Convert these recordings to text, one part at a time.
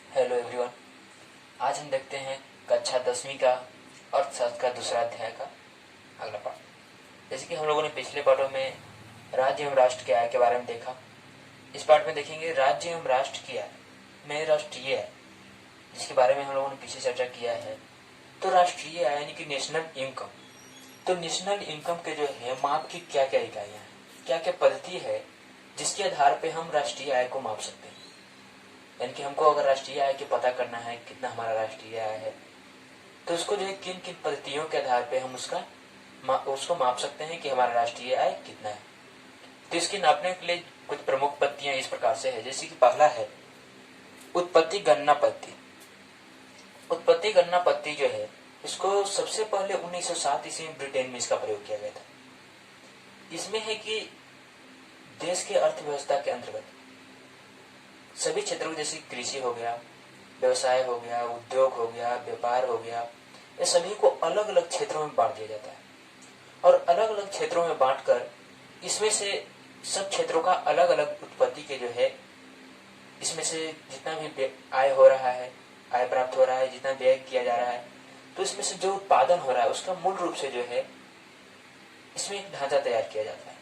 Hello everyone. आज हम देखते हैं कक्षा 10वीं का अर्थशास्त्र का दूसरा अध्याय का अगला पार्ट। जैसे कि हम लोगों ने पिछले पार्टों में राज्य एवं राष्ट्र के आय के बारे में देखा, इस पार्ट में देखेंगे राज्य एवं राष्ट्र की आय में राष्ट्रीय आय, जिसके बारे में हम लोगों ने पीछे चर्चा किया है। तो राष्ट्रीय आय यानी कि नेशनल इनकम, तो नेशनल इनकम के जो है माप की क्या क्या इकाइयाँ हैं, क्या क्या पद्धति है जिसके आधार पर हम राष्ट्रीय आय को माप सकते हैं। यानी कि हमको अगर राष्ट्रीय आय की पता करना है कितना हमारा राष्ट्रीय आय है, तो उसको जो है किन किन पद्धतियों के आधार पे हम उसको माप सकते हैं कि हमारा राष्ट्रीय आय कितना है। तो इसकी नापने के लिए कुछ प्रमुख पद्धतियां इस प्रकार से है। जैसे कि पहला है उत्पत्ति गणना पद्धति। उत्पत्ति गणना पद्धति जो है, इसको सबसे पहले 1907 ईस्वी में ब्रिटेन में इसका प्रयोग किया गया था। इसमें है कि देश के अर्थव्यवस्था के अंतर्गत सभी क्षेत्रों जैसे कृषि हो गया, व्यवसाय हो गया, उद्योग हो गया, व्यापार हो गया, ये सभी को अलग अलग क्षेत्रों में बांट दिया जाता है। और अलग अलग क्षेत्रों में बांटकर इसमें से सब क्षेत्रों का अलग अलग उत्पत्ति के जो है, इसमें से जितना भी आय हो रहा है, आय प्राप्त हो रहा है, जितना व्यय किया जा रहा है, तो इसमें से जो उत्पादन हो रहा है उसका मूल रूप से जो है इसमें एक ढांचा तैयार किया जाता है,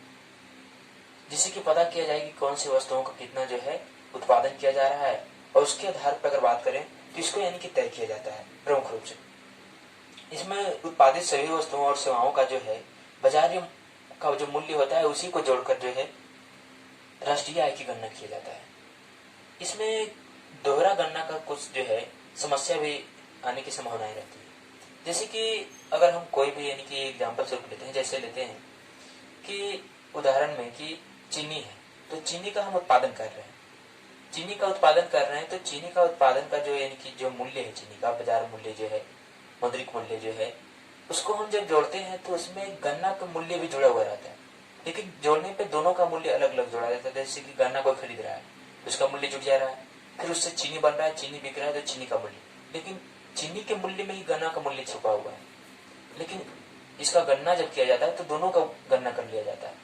जिससे कि पता किया जाए कि कौन सी वस्तुओं का कितना जो है उत्पादन किया जा रहा है। और उसके आधार पर अगर बात करें तो इसको यानी कि तय किया जाता है प्रमुख रूप से। इसमें उत्पादित सभी वस्तुओं और सेवाओं का जो है बाजार का जो मूल्य होता है उसी को जोड़कर जो है राष्ट्रीय आय की गणना किया जाता है। इसमें दोहरा गणना का कुछ जो है समस्या भी आने की संभावनाएं रहती है। जैसे कि अगर हम कोई भी यानी कि एग्जाम्पल स्वरूप लेते हैं, जैसे लेते हैं कि उदाहरण में कि चीनी है, तो चीनी का हम उत्पादन कर रहे हैं, चीनी का उत्पादन कर रहे हैं, तो चीनी का उत्पादन का जो यानी कि जो मूल्य है, चीनी का बाजार मूल्य जो है, मौद्रिक मूल्य जो है, उसको हम जब जोड़ते हैं तो उसमें गन्ना का मूल्य भी जुड़ा हुआ रहता है। लेकिन जोड़ने पे दोनों का मूल्य अलग अलग जोड़ा जाता है। जैसे कि गन्ना कोई खरीद रहा है, उसका मूल्य जुड़ जा रहा है, फिर उससे चीनी बन रहा है, चीनी बिक रहा है, तो चीनी का मूल्य, लेकिन चीनी के मूल्य में ही गन्ना का मूल्य छुपा हुआ है। लेकिन इसका गणना जब किया जाता है तो दोनों का गणना कर लिया जाता है,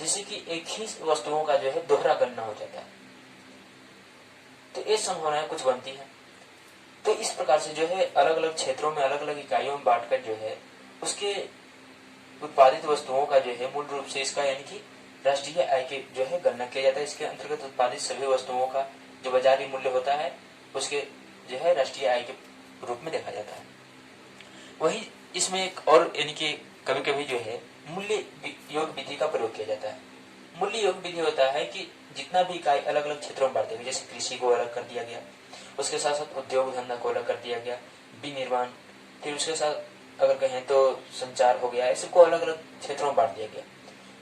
जिससे कि एक ही वस्तुओं का जो है दोहरा गणना हो जाता है। तो ये संभावनाएं कुछ बनती है। तो इस प्रकार से जो है अलग अलग क्षेत्रों में अलग अलग इकाइयों में बांटकर जो है उसके उत्पादित वस्तुओं का जो है मूल रूप से इसका यानी कि राष्ट्रीय आय की जो है गणना किया जाता है। इसके अंतर्गत उत्पादित सभी वस्तुओं का जो बाजारी मूल्य होता है उसके जो है राष्ट्रीय आय के रूप में देखा जाता है। वही इसमें एक और यानी कि कभी कभी जो है मूल्य योग विधि का प्रयोग किया जाता है। मूल्य योग विधि होता है कि जितना भी इकाई अलग अलग क्षेत्रों में बांटे गए, जैसे कृषि को अलग कर दिया गया, उसके साथ साथ उद्योग धंधा को अलग कर दिया गया, विनिर्माण, फिर उसके साथ अगर कहें तो संचार हो गया, ऐसे को अलग अलग क्षेत्रों में बांट दिया गया।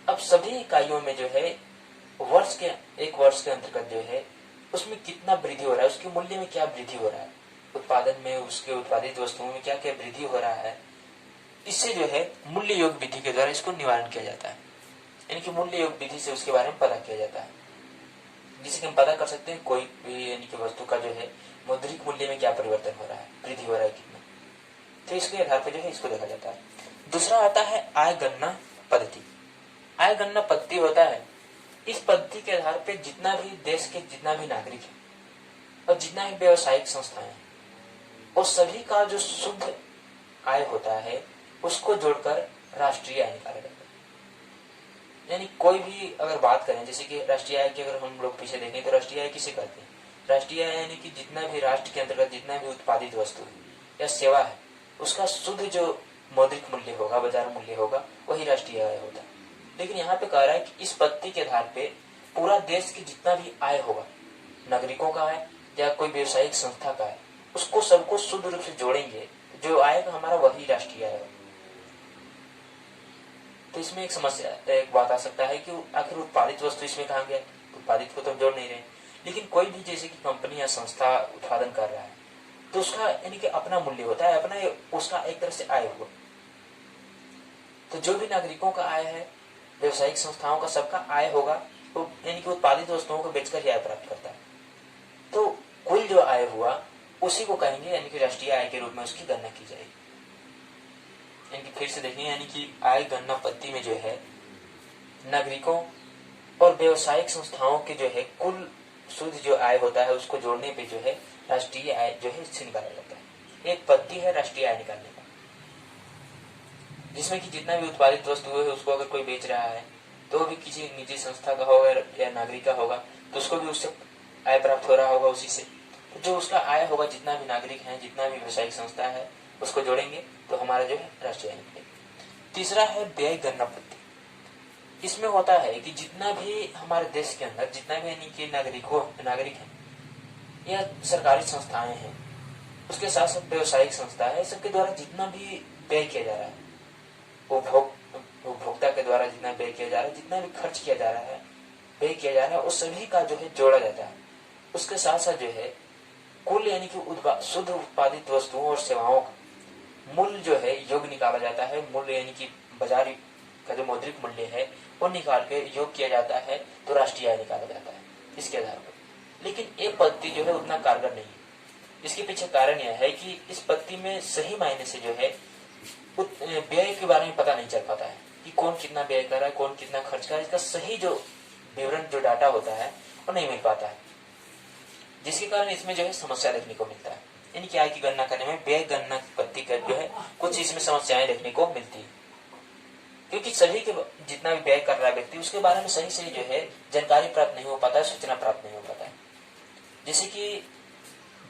अब सभी इकाइयों में जो है एक वर्ष के अंतर्गत जो है उसमें कितना वृद्धि हो रहा है, उसके मूल्य में क्या वृद्धि हो रहा है, उत्पादन में, उसके उत्पादित वस्तुओं में क्या क्या वृद्धि हो रहा है, इससे जो है मूल्य योग विधि के द्वारा इसको निवारण किया जाता है। यानी कि मूल्य योग विधि से उसके बारे में पता किया जाता है, जिससे कि हम पता कर सकते हैं कोई भी यानी कि वस्तु का जो है मौद्रिक मूल्य में क्या परिवर्तन हो रहा है, वृद्धि हो रहा है कितना। तो इसके आधार पर जो है इसको देखा जाता है। दूसरा आता है आय गणना पद्धति। आय गणना पद्धति होता है, इस पद्धति के आधार पर जितना भी देश के जितना भी नागरिक है और जितना भी व्यवसायिक संस्थाएं हैं, और सभी का जो शुद्ध आय होता है उसको जोड़कर राष्ट्रीय आय निकाला जाता है। यानी कोई भी अगर बात करें, जैसे कि राष्ट्रीय आय की अगर हम लोग पीछे देखें तो राष्ट्रीय आय किसे कहते हैं? राष्ट्रीय आय यानी कि जितना भी राष्ट्र के अंतर्गत जितना भी उत्पादित वस्तु है या सेवा है उसका शुद्ध जो मौद्रिक मूल्य होगा, बाजार मूल्य होगा, वही राष्ट्रीय आय होता है। लेकिन यहाँ पे कह रहा है कि इस पद्धति के आधार पे पूरा देश की जितना भी आय होगा, नागरिकों का आय या कोई व्यवसायिक संस्था का आय, उसको सबको शुद्ध रूप से जोड़ेंगे, जो आएगा हमारा वही राष्ट्रीय आय होगा। तो इसमें एक समस्या, एक बात आ सकता है कि आखिर उत्पादित वस्तु इसमें कहाँ गया? उत्पादित को तो हम जोड़ नहीं रहे। लेकिन कोई भी जैसे कि कंपनी या संस्था उत्पादन कर रहा है तो उसका यानी कि अपना मूल्य होता है, अपना उसका एक तरह से आय हुआ। तो जो भी नागरिकों का आय है, व्यवसायिक संस्थाओं का, सबका आय होगा, तो यानी कि उत्पादित वस्तुओं को बेचकर ही आय प्राप्त करता है। तो कुल जो आय हुआ उसी को कहेंगे यानी कि राष्ट्रीय आय के रूप में उसकी गणना की जाएगी। यानी कि फिर से देखें, यानी कि आय गणना पद्धति में जो है नागरिकों और व्यवसायिक संस्थाओं के जो है कुल शुद्ध जो आय होता है उसको जोड़ने पे जो है राष्ट्रीय आय जो है इससे निकाला जाता है। एक पद्धति है राष्ट्रीय आय निकालने का, जिसमें कि जितना भी उत्पादित वस्तु है उसको अगर कोई बेच रहा है तो भी किसी निजी संस्था का होगा या नागरिक का होगा तो उसको भी उससे आय प्राप्त हो रहा होगा उसी से। तो जो उसका आय होगा, जितना भी नागरिक है, जितना भी व्यवसायिक संस्था है, उसको जोड़ेंगे तो हमारा जो है राष्ट्रीय आय निकलेगा। तीसरा है व्यय गणना पद्धति। इसमें होता है कि जितना भी हमारे देश के अंदर जितना भी यानी कि नागरिक है या सरकारी संस्थाएं हैं, उसके साथ साथ व्यवसायिक संस्था है, सबके द्वारा जितना भी व्यय किया जा रहा है, उपभोक्ता के द्वारा जितना व्यय किया जा रहा है, जितना भी खर्च किया जा रहा है, व्यय किया जा रहा है, उस सभी का जो है जोड़ा जाता है। उसके साथ साथ जो है कुल यानी कि शुद्ध उत्पादित वस्तुओं और सेवाओं का मूल्य जो है योग निकाला जाता है। मूल्य यानी कि बाजार का जो मौद्रिक मूल्य है वो निकाल के योग किया जाता है तो राष्ट्रीय आय निकाला जाता है इसके आधार पर। लेकिन ये पद्धति जो है उतना कारगर नहीं है। इसके पीछे कारण यह है कि इस पद्धति में सही मायने से जो है व्यय के बारे में पता नहीं चल पाता है कि कौन कितना व्यय कर रहा है, कौन कितना खर्च कर रहा है। इसका सही जो विवरण जो डाटा होता है वो नहीं मिल पाता है, जिसके कारण इसमें जो है समस्या देखने को मिलता है। यानी कि आय की गणना करने में व्यय गणना पद्धति का जो है कुछ इसमें समस्याएं देखने को मिलती है, क्योंकि सभी के जितना भी व्यय कर रहा है व्यक्ति उसके बारे में सही सही जो है जानकारी प्राप्त नहीं हो पाता है, सूचना प्राप्त नहीं हो पाता है। जैसे कि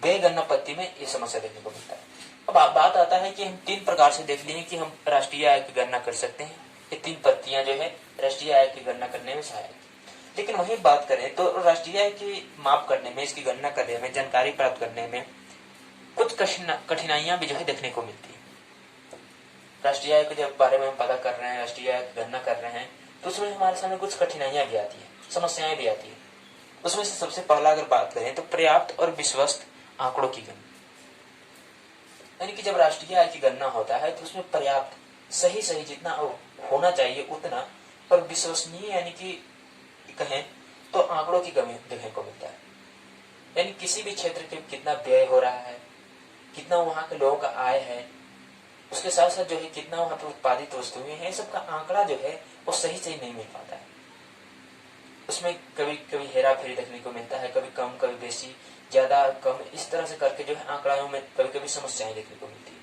व्यय गणना पद्धति में ये समस्या देखने को मिलता है। अब बात आता है कि हम 3 प्रकार से देख लिए कि हम राष्ट्रीय आय की गणना कर सकते हैं। ये 3 पद्धतियां जो है राष्ट्रीय आय की गणना करने में सहायक। लेकिन वही बात करें तो राष्ट्रीय आय की माप करने में, इसकी गणना करने में, जानकारी प्राप्त करने में कुछ कठिनाइयां भी जो है देखने को मिलती है। राष्ट्रीय आय के जब बारे में हम पता कर रहे हैं, राष्ट्रीय आय की गणना कर रहे हैं, तो उसमें हमारे सामने कुछ कठिनाइयां भी आती है, समस्याएं भी आती है। उसमें से सबसे पहला अगर बात करें तो पर्याप्त और विश्वस्त आंकड़ों की गणना। यानी कि जब राष्ट्रीय आय की गणना होता है तो उसमें पर्याप्त सही जितना होना चाहिए उतना, पर विश्वसनीय यानी कि कहें तो आंकड़ों की कमी देखने को मिलता है। यानी किसी भी क्षेत्र के कितना व्यय हो रहा है, कितना वहां के लोगों का आय है, उसके साथ साथ जो है कितना वहां पर उत्पादित वस्तुएं हैं, सबका आंकड़ा जो है वो सही नहीं मिल पाता है। उसमें कभी कभी हेरा फेरी देखने को मिलता है, कभी कम कभी बेसी, ज्यादा कम, इस तरह से करके जो है आंकड़ों में कभी कभी समस्याएं देखने को मिलती है।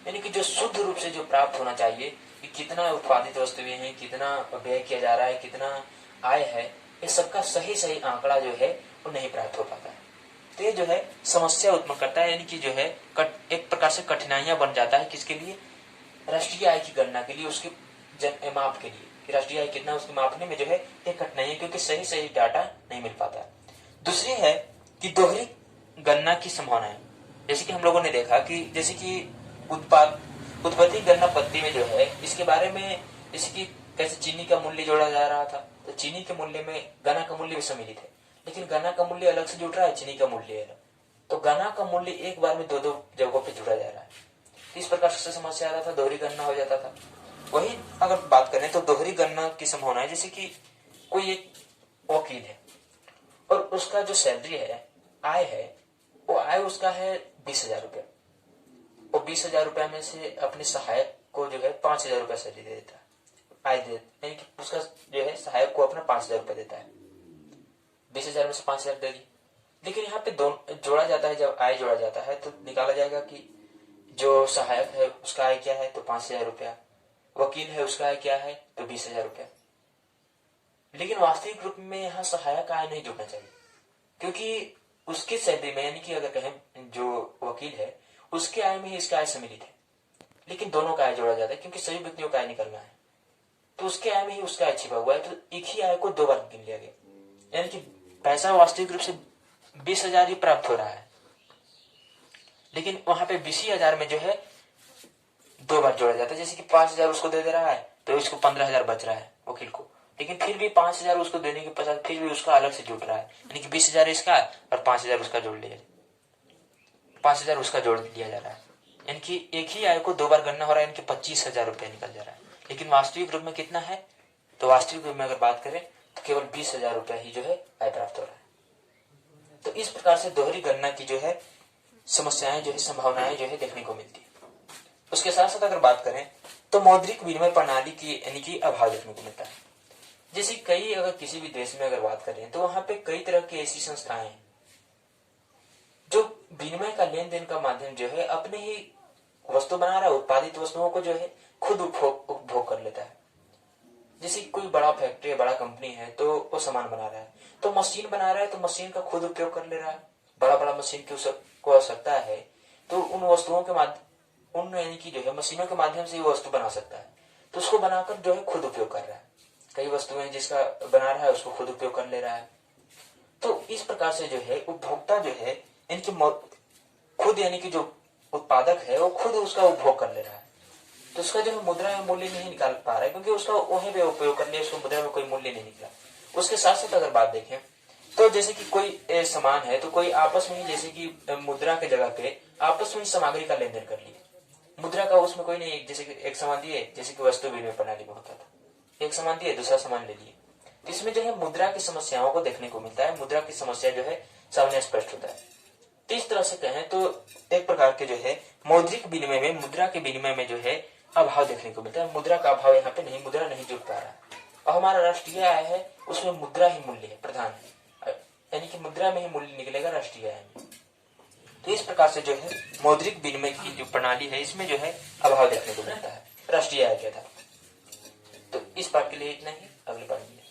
यानी कि जो शुद्ध रूप से जो प्राप्त होना चाहिए कि कितना उत्पादित वस्तुएं हैं, कितना व्यय किया जा रहा है, कितना आय है, ये सबका सही आंकड़ा जो है वो नहीं प्राप्त हो पाता है। तो ये जो है समस्या उत्पन्न करता है। यानी कि जो है एक प्रकार से कठिनाइयां बन जाता है किसके लिए, राष्ट्रीय आय की गणना के लिए, उसके माप के लिए कि राष्ट्रीय आय कितना उसके मापने में जो है एक कठिनाई, क्योंकि सही डाटा नहीं मिल पाता। दूसरी है कि दोहरी गणना की संभावना है। जैसे कि हम लोगों ने देखा कि जैसे कि उत्पत्ति गणना पद्धति में जो है इसके बारे में, जैसे कि कैसे चीनी का मूल्य जोड़ा जा रहा था, तो चीनी के मूल्य में गन्ना का मूल्य भी सम्मिलित है, लेकिन गन्ना का मूल्य अलग से जुड़ रहा है, चीनी का मूल्य अलग। तो गन्ना का मूल्य एक बार में दो जगहों पे जुड़ा जा रहा है। इस प्रकार से समस्या आ रहा था, दोहरी गणना हो जाता था। वही अगर बात करें तो दोहरी गणना की संभावना है, जैसे कि कोई एक वकील है और उसका जो सैलरी है, आय है, वो आय उसका है 20,000 रुपया। वो 20,000 रुपया में से अपने सहायक को जो है 5,000 रुपया सैलरी दे देता है, आय दे, यानी कि उसका जो है सहायक को अपना 5,000 रुपया देता है। 20,000 में से 5,000 दे दी। लेकिन यहाँ पे दोनों जोड़ा जाता है, जब आय जोड़ा जाता है तो निकाला जाएगा कि जो सहायक है उसका आय क्या है, तो 5,000 रुपया, वकील है उसका आय क्या है, तो 20,000 रुपया। लेकिन वास्तविक रूप में यहाँ सहायक आय नहीं जुड़ना चाहिए, क्योंकि उसकी सैलरी में, यानी कि अगर कहें जो वकील है उसके आय में ही इसका आय सम्मिलित है, लेकिन दोनों का आय जोड़ा जाता है क्योंकि सभी व्यक्तियों का आय निकलना है, तो उसके आय में ही उसका आय छिपा हुआ है, तो एक ही आय को 2 बार गिन लिया गया। यानी कि पैसा वास्तविक रूप से 20,000 ही प्राप्त हो रहा है, लेकिन वहां पे 20,000 में जो है 2 बार जोड़ा जाता है। जैसे कि 5,000 उसको दे रहा है तो इसको 15,000 बच रहा है वकील को, लेकिन फिर भी 5,000 उसको देने के पश्चात फिर भी उसका अलग से जुड़ रहा है, यानी कि 20,000 इसका और 5,000 उसका जोड़ लिया, 5,000 उसका जोड़ दिया जा रहा है। यानी कि एक ही आय को 2 बार गणना हो रहा है, यानी कि 25,000 रुपया निकल जा रहा है। लेकिन वास्तविक रूप में कितना है, तो वास्तविक रूप में अगर बात करें तो केवल 20,000 रुपया ही जो है आय प्राप्त हो रहा है। तो इस प्रकार से दोहरी गणना की जो है समस्याएं जो है, संभावनाएं जो है देखने को मिलती है। उसके साथ साथ अगर बात करें तो मौद्रिक विनिमय प्रणाली की यानी कि अभाव देखने को मिलता है। जैसे कई अगर किसी भी देश में अगर बात करें तो वहां पे कई तरह की ऐसी संस्थाएं हैं जो विनिमय का लेन देन का माध्यम जो है अपने ही वस्तु बना रहा है, उत्पादित वस्तुओं को जो है खुद उपभोग कर लेता है। जैसे कोई बड़ा फैक्ट्री, बड़ा कंपनी है तो वो सामान बना रहा है, तो मशीन बना रहा है तो मशीन का खुद उपयोग कर ले रहा है। बड़ा बड़ा मशीन की उसको आवश्यकता है तो उन वस्तुओं के माध्यम, उन यानी कि जो है मशीनों के माध्यम से वो वस्तु बना सकता है, तो उसको बनाकर जो है खुद उपयोग कर रहा है। कई वस्तुएं जिसका बना रहा है उसको खुद उपयोग कर ले रहा है। तो इस प्रकार से जो है उपभोक्ता जो है इनकी खुद यानी कि जो उत्पादक है वो खुद उसका उपभोग कर ले रहा है, तो उसका जो है मुद्रा में मूल्य नहीं निकाल पा रहा है क्योंकि उसका वहीं पे उपयोग करने उसको मुद्रा में कोई मूल्य नहीं निकला। उसके साथ साथ अगर बात देखें तो जैसे कि कोई सामान है तो कोई आपस में ही जैसे कि मुद्रा के जगह पे आपस में सामग्री का लेन देन कर लिया, मुद्रा का उसमें कोई नहीं। जैसे कि एक सामान दिए, जैसे कि वस्तु विनिमय प्रणाली में होता था, एक सामान दिए दूसरा सामान ले लिए, तो इसमें जो है मुद्रा की समस्याओं को देखने को मिलता है। मुद्रा की समस्या जो है सामने स्पष्ट होता है। तो इस तरह से कहें तो एक प्रकार के जो है मौद्रिक विनिमय में, मुद्रा के विनिमय में जो है अभाव देखने को मिलता है। मुद्रा का अभाव यहाँ पे नहीं, मुद्रा नहीं जुड़ पा रहा है। और हमारा राष्ट्रीय आय है उसमें मुद्रा ही मूल्य है प्रधान है, यानी कि मुद्रा में ही मूल्य निकलेगा राष्ट्रीय आय में। तो इस प्रकार से जो है मौद्रिक विनिमय की जो प्रणाली है इसमें जो है अभाव देखने को मिलता है राष्ट्रीय आय के आधार। तो इस बात के लिए इतना ही, अगले बार मिलेंगे।